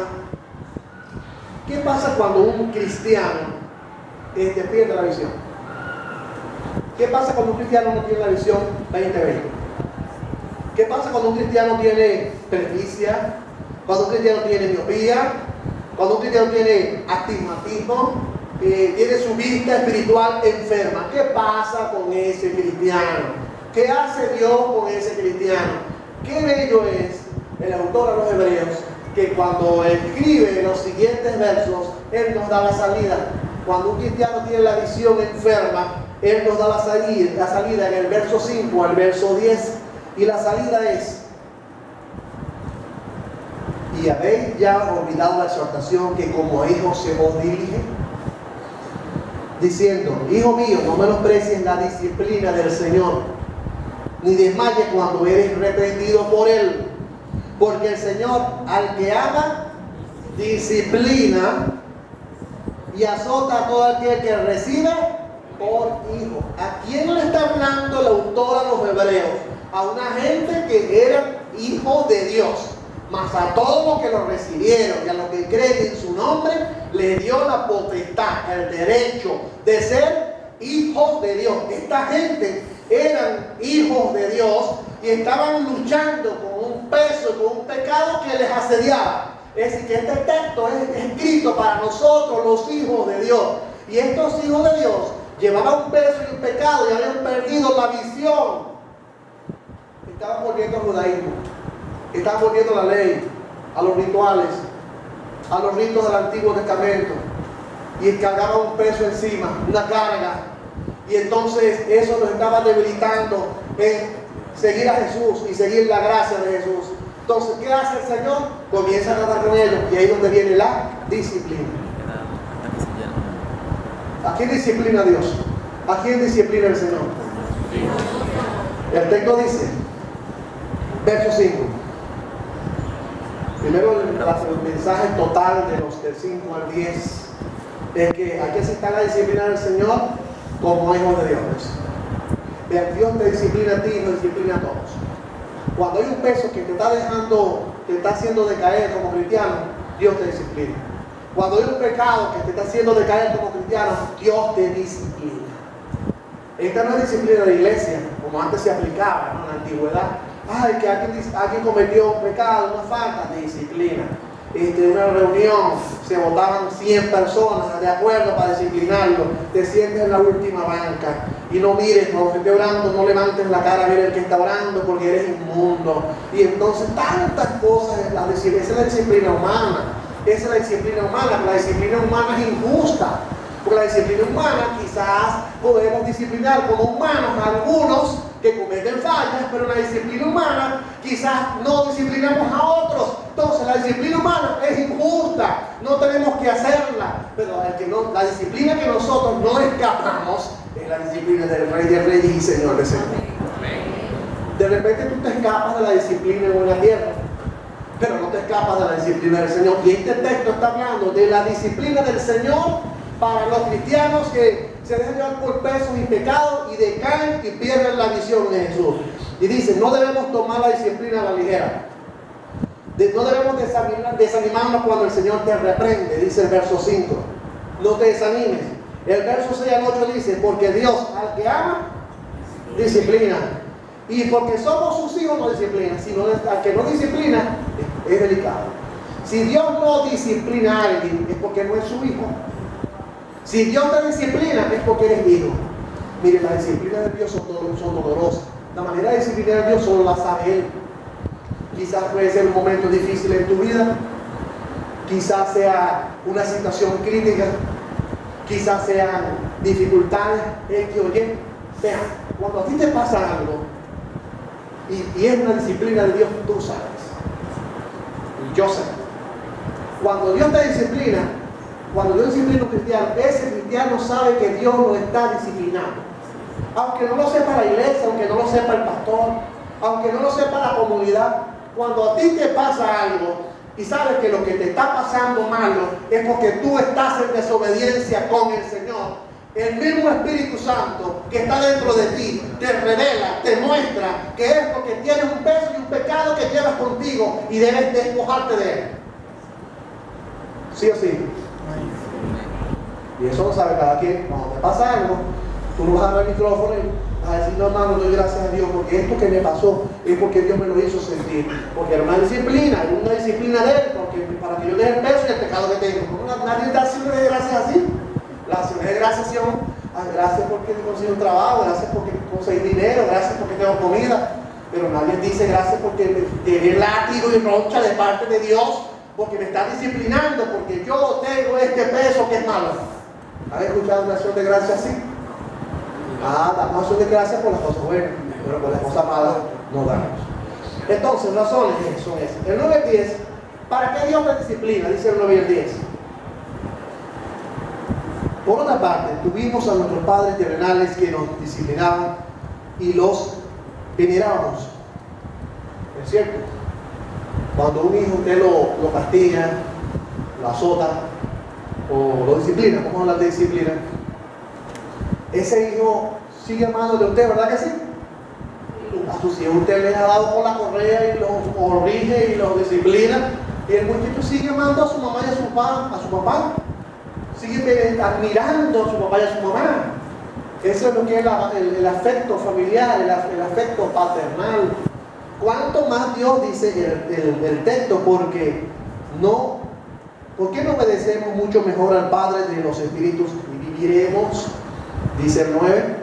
¿Qué pasa cuando un cristiano pierde la visión? ¿Qué pasa cuando un cristiano no tiene la visión 2020? ¿Qué pasa cuando un cristiano tiene presbicia? Cuando un cristiano tiene miopía, cuando un cristiano tiene astigmatismo, tiene su vista espiritual enferma. ¿Qué pasa con ese cristiano? ¿Qué hace Dios con ese cristiano? Qué bello es el autor a los Hebreos, que cuando escribe los siguientes versos, él nos da la salida. Cuando un cristiano tiene la visión enferma, él nos da la salida en el verso 5 al verso 10. Y la salida es: ¿y habéis ya olvidado la exhortación que como hijos se os dirige? Diciendo, hijo mío, no menosprecies la disciplina del Señor, ni desmayes cuando eres reprendido por Él. Porque el Señor al que ama, disciplina y azota a todo aquel que recibe por hijo. ¿A quién le está hablando el autor a los Hebreos? A una gente que eran hijos de Dios. Mas a todos los que lo recibieron y a los que creen en su nombre, le dio la potestad, el derecho de ser hijos de Dios. Esta gente eran hijos de Dios y estaban luchando con un peso, con un pecado que les asediaba. Es decir, que este texto es escrito para nosotros, los hijos de Dios. Y estos hijos de Dios llevaban un peso y un pecado y habían perdido la visión. Estaban volviendo al judaísmo, estaban volviendo a la ley, a los rituales, a los ritos del Antiguo Testamento, y cargaban un peso encima, una carga. Y entonces eso los estaba debilitando en seguir a Jesús y seguir la gracia de Jesús. Entonces, ¿qué hace el Señor? Comienza a tratar con ellos, y ahí es donde viene la disciplina. ¿A quién disciplina Dios? ¿A quién disciplina el Señor? El texto dice, verso 5. Primero el mensaje total de los del 5 al 10 es que aquí se está la disciplina del Señor como hijos de Dios. Dios te disciplina a ti y nos disciplina a todos. Cuando hay un peso que te está dejando, te está haciendo decaer como cristiano, Dios te disciplina. Cuando hay un pecado que te está haciendo decaer como cristiano, Dios te disciplina. Esta no es disciplina de la iglesia, como antes se aplicaba, ¿no? En la antigüedad. Ay, que alguien cometió un pecado, una falta de disciplina. En una reunión se votaban 100 personas de acuerdo para disciplinarlo. Te sientes en la última banca y no mires, cuando esté orando, no levantes la cara a ver el que está orando porque eres inmundo. Y entonces tantas cosas, esa es la disciplina humana. Esa es la disciplina humana, pero la disciplina humana es injusta. Porque la disciplina humana quizás podemos disciplinar como humanos a algunos que cometen fallas, pero la disciplina humana quizás no disciplinamos a otros. Entonces la disciplina humana es injusta, no tenemos que hacerla, pero la disciplina que nosotros no escapamos es la disciplina del Rey de Reyes y Señor de Señores. De repente tú te escapas de la disciplina en una tierra, pero no te escapas de la disciplina del Señor. Y este texto está hablando de la disciplina del Señor para los cristianos que se dejan llevar por pesos y pecados y decaen y pierden la visión de Jesús. Y dice, no debemos tomar la disciplina a la ligera. No debemos desanimarnos cuando el Señor te reprende, dice el verso 5. No te desanimes. El verso 6 al 8 dice, porque Dios al que ama, disciplina. Y porque somos sus hijos no disciplina, sino al que no disciplina es delicado. Si Dios no disciplina a alguien es porque no es su hijo. Si Dios te disciplina es porque eres hijo. Mire, las disciplinas de Dios son dolorosas. La manera de disciplinar a Dios solo la sabe Él. Quizás puede ser un momento difícil en tu vida, quizás sea una situación crítica, quizás sean dificultades, X o Y. Vean, cuando a ti te pasa algo y es una disciplina de Dios, tú sabes. Y yo sé. Cuando Dios te disciplina, cuando Dios disciplina a un cristiano, ese cristiano sabe que Dios lo está disciplinando. Aunque no lo sepa la iglesia, aunque no lo sepa el pastor, aunque no lo sepa la comunidad, cuando a ti te pasa algo y sabes que lo que te está pasando malo es porque tú estás en desobediencia con el Señor, el mismo Espíritu Santo que está dentro de ti te revela, te muestra que es porque tienes un peso y un pecado que llevas contigo y debes despojarte de él. ¿Sí o sí? Y eso lo sabe cada quien. Cuando te pasa algo, tú no vas a dar el micrófono y vas a decir: no, hermano, doy gracias a Dios porque esto que me pasó es porque Dios me lo hizo sentir, porque era una disciplina de él, porque para que yo deje el peso y el pecado que tengo. Nadie da acciones de gracias así. Las acciones de gracias son: gracias porque conseguí un trabajo, gracias porque conseguí dinero, gracias porque tengo comida. Pero nadie dice gracias porque tiene látigo y roncha de parte de Dios, porque me está disciplinando, porque yo tengo este peso que es malo. ¿Has escuchado una acción de gracias así? Damos acción de gracias por las cosas buenas, pero por las cosas malas no damos. Entonces, razones son esas. El 9 y el 10, ¿para qué Dios te disciplina? Dice el 9 y el 10. Por otra parte, tuvimos a nuestros padres terrenales que nos disciplinaban y los venerábamos. ¿Es cierto? Cuando un hijo usted lo castiga, lo azota o lo disciplina, vamos a hablar de disciplina, ese hijo sigue amando de usted, ¿verdad que sí? A sus hijos usted les ha dado con la correa y los corrige y los disciplina, y el muchacho sigue amando a su mamá y a su papá, sigue admirando a su papá y a su mamá. Eso es lo que es el afecto familiar, el afecto paternal. ¿Cuánto más Dios dice el texto? ¿Por qué no obedecemos mucho mejor al Padre de los Espíritus y viviremos? Dice el 9,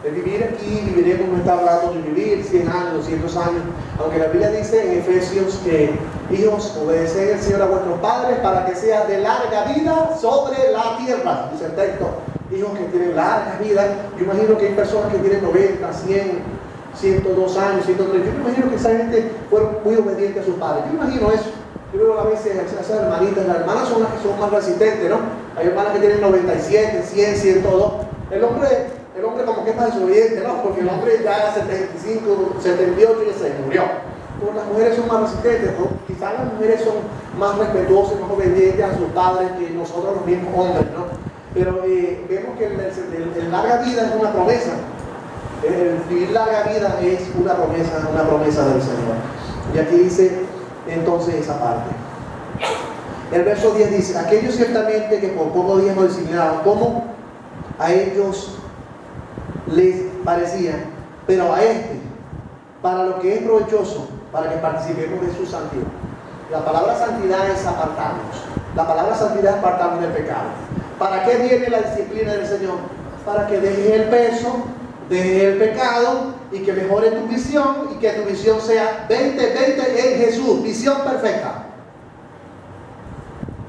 de vivir aquí, viviremos, no está hablando de vivir 100 años, 200 años, aunque la Biblia dice en Efesios que: hijos, obedeced al Señor a vuestros padres para que sea de larga vida sobre la tierra. Dice el texto, hijos que tienen larga vida. Yo imagino que hay personas que tienen 90, 100, 102 años, 103. Yo imagino que esa gente fueron muy obedientes a sus padres. Yo imagino eso. Yo veo a veces esas hermanitas, las hermanas son las que son más resistentes, ¿no? Hay hermanas que tienen 97, 100, 102. El hombre como que es más desobediente, ¿no? Porque el hombre ya era 75, 78 y se murió. Pero las mujeres son más resistentes, ¿no? Quizás las mujeres son más respetuosas, más obedientes a sus padres que nosotros los mismos hombres, ¿no? Pero vemos que el larga vida es una promesa. El vivir larga vida es una promesa del Señor. Y aquí dice entonces esa parte. El verso 10 dice: aquellos ciertamente que por pocos días nos disciplinaron, como a ellos les parecía, pero a este, para lo que es provechoso, para que participemos de su santidad. La palabra santidad es apartarnos. La palabra santidad es apartarnos del pecado. ¿Para qué viene la disciplina del Señor? Para que dejes el peso, dejes el pecado y que mejore tu visión, y que tu visión sea 20/20 en Jesús, visión perfecta.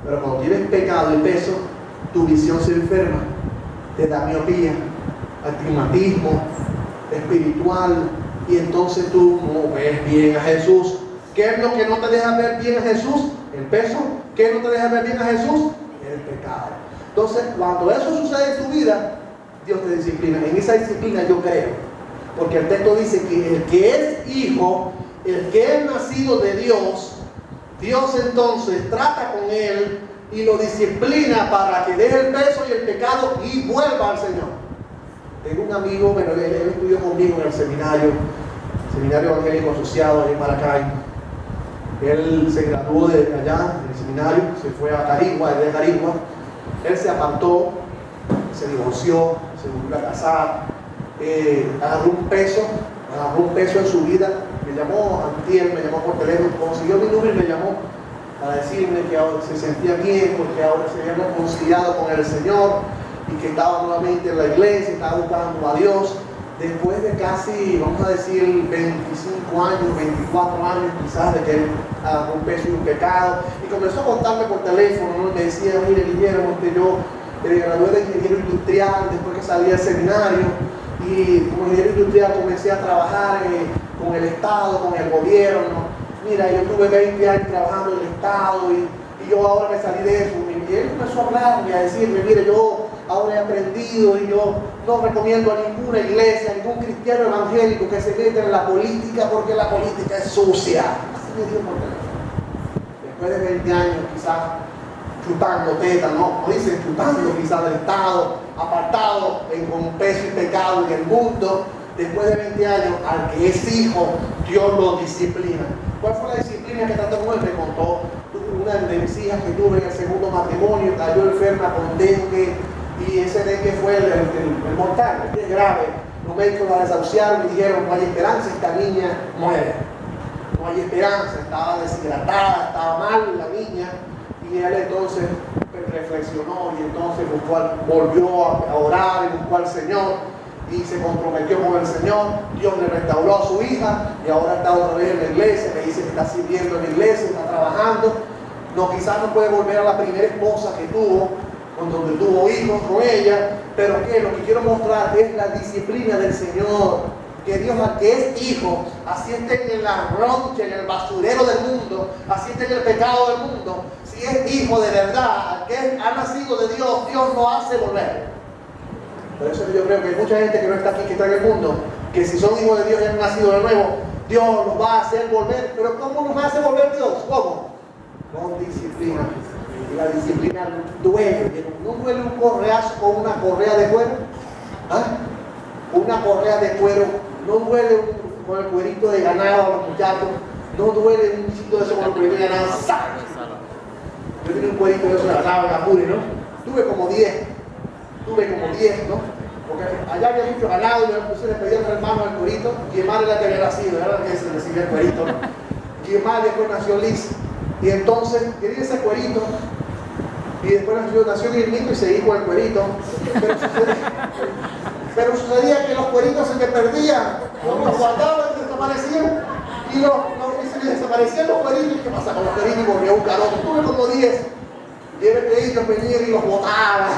Pero cuando tienes pecado y peso, tu visión se enferma, te da miopía, astigmatismo espiritual, y entonces tú no ves bien a Jesús. ¿Qué es lo que no te deja ver bien a Jesús? El peso. ¿Qué no te deja ver bien a Jesús? El pecado. Entonces, cuando eso sucede en tu vida, Dios te disciplina. En esa disciplina yo creo, porque el texto dice que el que es hijo, el que es nacido de Dios, Dios entonces trata con él y lo disciplina para que deje el peso y el pecado y vuelva al Señor. Tengo un amigo, bueno, él estudió conmigo en el seminario evangélico asociado en Maracay. Él se graduó de allá, del seminario, se fue a Carigua, de Carigua. Él se apartó, se divorció, se volvió a casar, agarró un peso en su vida. Me llamó antier, me llamó por teléfono, consiguió mi número y me llamó para decirme que ahora se sentía bien porque ahora se había reconciliado con el Señor, y que estaba nuevamente en la iglesia, estaba buscando a Dios. Después de casi, vamos a decir, 25 años, 24 años quizás de que él confesó un pecado, y comenzó a contarme por teléfono, ¿no? Me decía, mire Guillermo, yo gradué de ingeniero industrial después que salí del seminario, y como ingeniero industrial comencé a trabajar con el Estado, con el gobierno. Mira, yo tuve 20 años trabajando en el Estado y yo ahora me salí de eso. Y él comenzó a hablarme, a decirme, mire, yo ahora he aprendido y yo no recomiendo a ninguna iglesia, a ningún cristiano evangélico que se meta en la política porque la política es sucia. Así me dijo por teléfono. Después de 20 años quizás chupando teta, ¿no? Como dicen, chupando quizás del Estado, apartado con peso y pecado en el mundo. Después de 20 años, al que es hijo, Dios lo disciplina. ¿Cuál fue la disciplina que trató con él? Me contó una de mis hijas que tuve en el segundo matrimonio, cayó enferma con dengue, y ese dengue fue el mortal, el grave. Los médicos la desahuciaron y dijeron, no hay esperanza, esta niña muere. No hay esperanza, estaba deshidratada, estaba mal la niña, y él entonces reflexionó y entonces volvió a orar y buscó al Señor. Y se comprometió con el Señor. Dios le restauró a su hija y ahora está otra vez en la iglesia. Me dice que está sirviendo en la iglesia, está trabajando. No, quizás no puede volver a la primera esposa que tuvo, donde tuvo hijos con ella, pero que lo que quiero mostrar es la disciplina del Señor. Que Dios, al que es hijo, así esté en la roncha, en el basurero del mundo, así esté en el pecado del mundo, si es hijo de verdad, al que ha nacido de Dios, Dios lo hace volver. Por eso yo creo que hay mucha gente que no está aquí, que está en el mundo, que si son hijos de Dios y han nacido de nuevo, Dios los va a hacer volver. Pero ¿cómo nos hace volver Dios? ¿Cómo? Con disciplina. Y la disciplina duele. ¿No duele un correazo con una correa de cuero? ¿Ah? Una correa de cuero. ¿No duele con el cuerito de ganado a los muchachos? ¿No duele un chito de eso con el cuerito de ganado? Yo tenía un cuerito de eso de ganado en Apure, ¿no? Tuve como 10, ¿no? Porque allá había mucho ganado y le pedían al hermano el cuerito. Guimar era que había nacido, era el que se recibía el cuerito, ¿no? Guimar después nació Liz. Y entonces quería ese cuerito. Y después nació Guillermito y seguí con el cuerito. Pero sucedía que los cueritos se me perdían. Los guardaban y desaparecían. Y se me desaparecían los cueritos. ¿Qué pasa con los cueritos? Y volví a buscar otros. Tuve como 10. Y ellos venían y los botaban.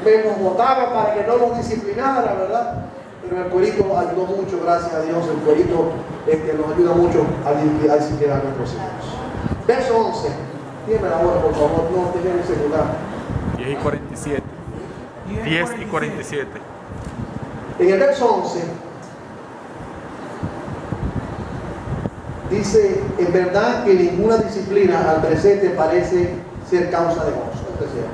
Nos botaba para que no nos disciplinara, ¿verdad? Pero el cuerito ayudó mucho, gracias a Dios. El cuerito nos ayuda mucho a disciplinar a nuestros hijos. Verso 11. Dígame la hora, por favor, no tengan el celular. 10 y 47. 10 y 47. En el verso 11 dice, en verdad que ninguna disciplina al presente parece ser causa de gozo. Es decir,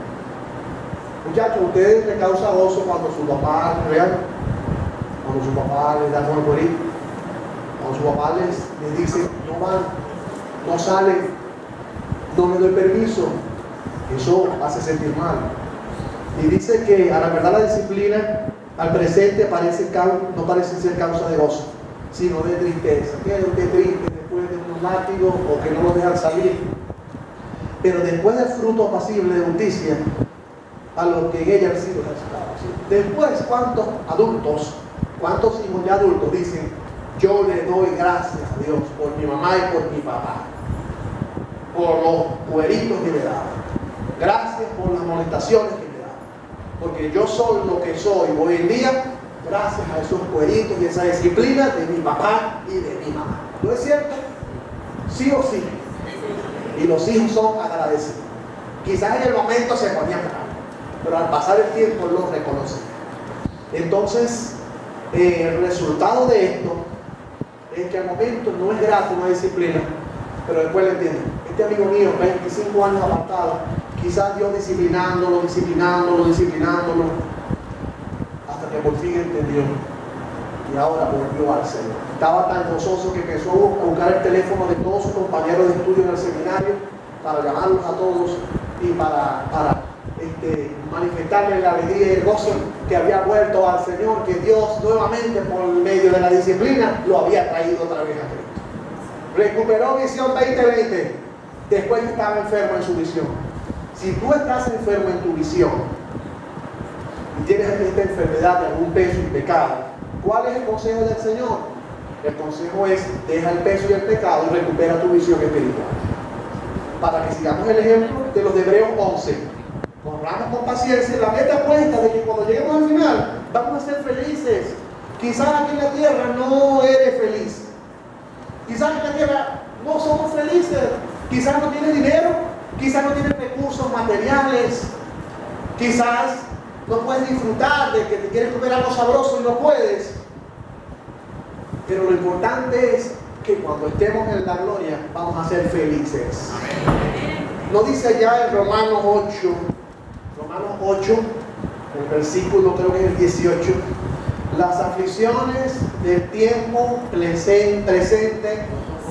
muchachos, ustedes les causa gozo cuando su papá cuando su papá les da con el cuerito, cuando su papá les dice, no van, no salen, no me doy permiso. Eso hace sentir mal. Y dice que a la verdad la disciplina al presente no parece ser causa de gozo, sino de tristeza. Que triste después de unos látigos o que no los dejan salir. Pero después del fruto apacible de justicia, a los que en ella han sido resultados. Después, ¿cuántos hijos ya adultos dicen, yo le doy gracias a Dios por mi mamá y por mi papá, por los cueritos que me daban, gracias por las molestaciones que me daban, porque yo soy lo que soy hoy en día gracias a esos cueritos y esa disciplina de mi papá y de mi mamá? ¿No es cierto? ¿Sí o sí? Y los hijos son agradecidos. Quizás en el momento se ponían bravos, pero al pasar el tiempo los reconocen. Entonces, el resultado de esto es que al momento no es grato una disciplina, pero después le entienden. Este amigo mío, 25 años apartado, quizás Dios disciplinándolo, hasta que por fin entendió y ahora volvió al Señor. Estaba tan gozoso que empezó a buscar el teléfono de todos sus compañeros de estudio en el seminario para llamarlos a todos y para manifestarle la alegría y el gozo que había vuelto al Señor, que Dios nuevamente por medio de la disciplina lo había traído otra vez a Cristo. Recuperó visión 2020 después que estaba enfermo en su visión. Si tú estás enfermo en tu visión, y tienes esta enfermedad de algún peso y pecado, ¿cuál es el consejo del Señor? El consejo es: deja el peso y el pecado y recupera tu visión espiritual. Para que sigamos el ejemplo de los de Hebreos 11, corramos con paciencia la meta puesta de que cuando lleguemos al final vamos a ser felices. Quizás aquí en la tierra no eres feliz, quizás en la tierra no somos felices, quizás no tienes dinero, quizás no tienes recursos materiales, quizás no puedes disfrutar de que te quieres comer algo sabroso y no puedes. Pero lo importante es que cuando estemos en la gloria vamos a ser felices. ¿No dice allá en Romanos 8, el versículo creo que es el 18, las aflicciones del tiempo presente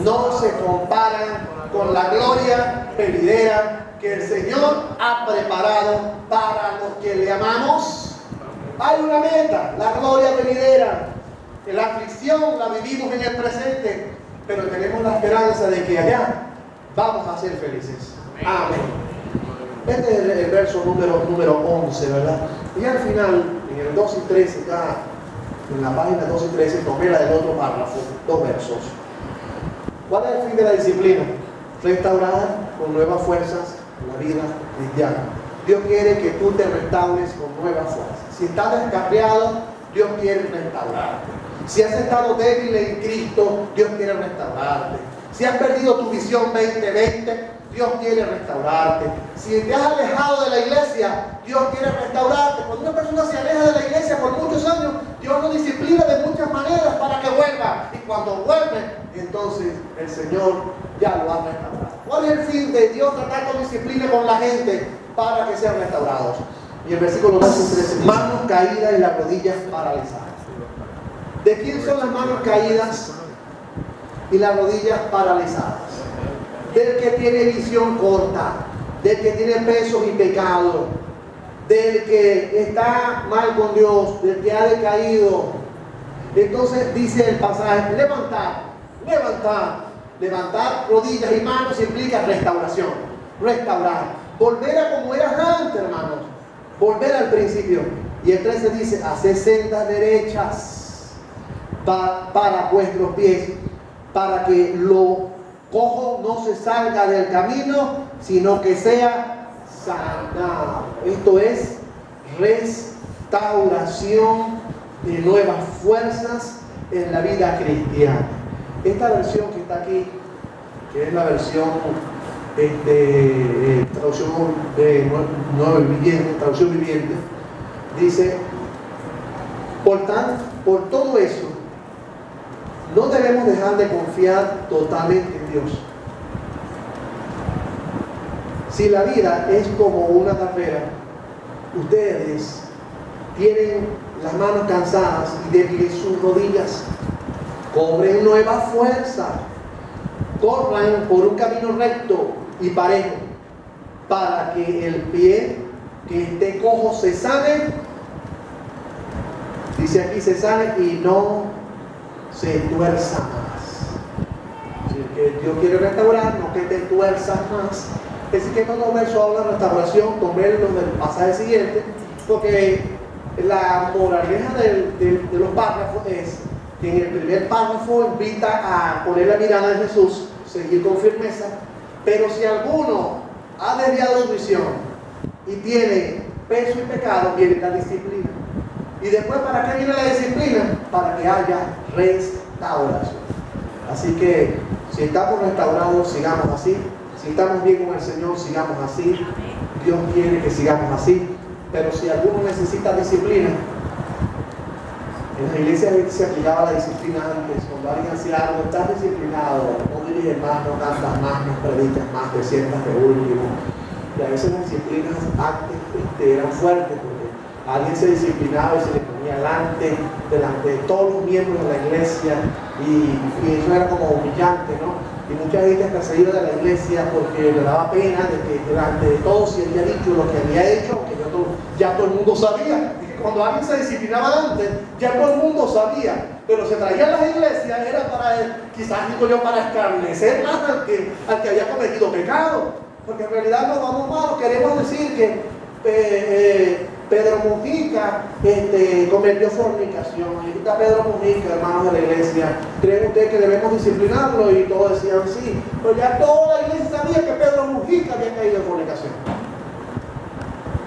no se comparan con la gloria venidera que el Señor ha preparado para los que le amamos? Hay una meta, la gloria venidera. La aflicción la vivimos en el presente, pero tenemos la esperanza de que allá vamos a ser felices. Amén. Este es el verso número 11, ¿verdad? Y al final, en el 2 y 13, ya en la página 2 y 13, tomé la del otro párrafo, 2 versos. ¿Cuál es el fin de la disciplina? Restaurar con nuevas fuerzas la vida cristiana. Dios quiere que tú te restaures con nuevas fuerzas. Si estás descarriado, Dios quiere restaurarte. Si has estado débil en Cristo, Dios quiere restaurarte. Si has perdido tu visión 2020, Dios quiere restaurarte. Si te has alejado de la iglesia, Dios quiere restaurarte. Cuando una persona se aleja de la iglesia por muchos años, Dios lo disciplina de muchas maneras para que vuelva. Y cuando vuelve, entonces el Señor ya lo ha restaurado. ¿Cuál es el fin de Dios tratar con disciplina con la gente? Para que sean restaurados. Y el versículo 12 y 13, manos caídas y las rodillas paralizadas. ¿De quién son las manos caídas y las rodillas paralizadas? Del que tiene visión corta, del que tiene pesos y pecados, del que está mal con Dios, del que ha decaído. Entonces dice el pasaje: levantar rodillas y manos implica restauración, restaurar, volver a como eras antes, hermanos, volver al principio. Y el 13 dice: haced sendas derechas para vuestros pies, para que lo cojo no se salga del camino, sino que sea sanado. Esto es restauración de nuevas fuerzas en la vida cristiana. Esta versión que está aquí, que es la versión traducción traducción viviente, dice: por todo eso no debemos dejar de confiar totalmente en Dios. Si la vida es como una carrera, ustedes tienen las manos cansadas y débiles sus rodillas, cobren nueva fuerza, corran por un camino recto y parejo, para que el pie que esté cojo se sane. Dice aquí: se sane y no se tuerza más. Si que Dios quiere restaurar, no que te tuerzas más. Es decir, que todo verso habla de restauración, tomélo del pasaje siguiente, porque la moraleja de los párrafos es que en el primer párrafo invita a poner la mirada en Jesús, seguir con firmeza, pero si alguno ha desviado su visión y tiene peso y pecado, viene la disciplina. Y después, ¿para qué viene la disciplina? Para que haya restauración. Así que si estamos restaurados, sigamos así. Si estamos bien con el Señor, sigamos así. Dios quiere que sigamos así. Pero si alguno necesita disciplina, en la iglesia se aplicaba la disciplina antes. Cuando alguien hacía algo: estás disciplinado, no diriges más, no cantas más, no predicas más, te sientas de último. Y a veces las disciplinas eran fuertes, porque alguien se disciplinaba y se le ponía delante de todos los miembros de la iglesia, y eso era como humillante, ¿no? Y mucha gente hasta se iba de la iglesia porque le daba pena de que delante de todos se había dicho lo que había hecho, aunque ya todo el mundo sabía. Cuando alguien se disciplinaba antes, ya todo el mundo sabía, pero se traía a las iglesias, era para, quizás digo yo, para escarnecer más al que había cometido pecado. Porque en realidad no vamos mal. Queremos decir que Pedro Mujica Mujica cometió fornicación. Aquí está Pedro Mujica, hermanos de la iglesia. ¿Creen ustedes que debemos disciplinarlo? Y todos decían sí. Pero ya toda la iglesia sabía que Pedro Mujica había caído en fornicación.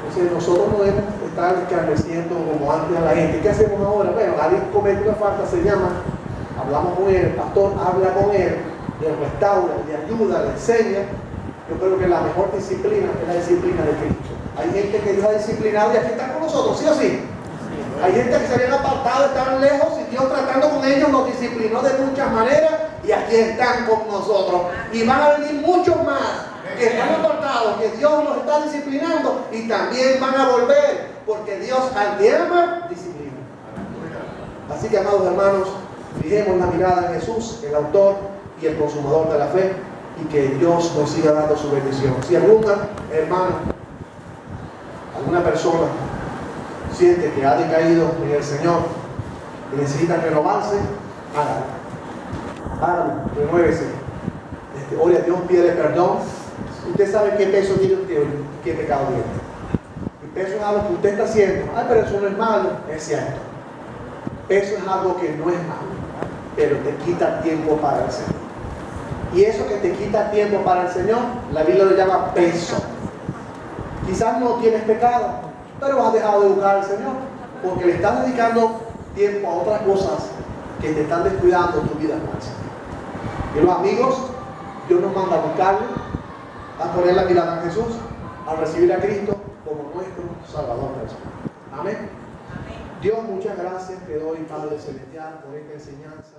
Entonces nosotros no debemos estar escarneciendo como antes a la gente. ¿Qué hacemos ahora? Bueno, alguien comete una falta, se llama, hablamos con él, el pastor habla con él, le restaura, le ayuda, le enseña. Yo creo que la mejor disciplina es la disciplina de Cristo. Hay gente que Dios ha disciplinado y aquí están con nosotros, ¿sí o sí? Hay gente que se habían apartado, estaban lejos y Dios tratando con ellos los disciplinó de muchas maneras y aquí están con nosotros. Y van a venir muchos más que están apartados, que Dios los está disciplinando y también van a volver, porque Dios al que ama, disciplina. Así que, amados hermanos, fijemos la mirada en Jesús, el autor y el consumador de la fe, y que Dios nos siga dando su bendición. Si alguna hermano, alguna persona siente que ha decaído en el Señor y necesita renovarse, hágalo, renuévese. Ore a Dios, pídele perdón. Usted sabe qué peso tiene usted hoy, qué pecado tiene. El peso es algo que usted está haciendo. Ay, pero eso no es malo. Es cierto. Eso es algo que no es malo, pero te quita tiempo para el Señor. Y eso que te quita tiempo para el Señor, la Biblia lo llama peso. Quizás no tienes pecado, pero has dejado de buscar al Señor, porque le estás dedicando tiempo a otras cosas que te están descuidando tu vida con el Señor. Y los amigos, Dios nos manda a buscarle, a poner la mirada en Jesús, a recibir a Cristo como nuestro Salvador personal. Amén. Dios, muchas gracias te doy, Padre Celestial, por esta enseñanza.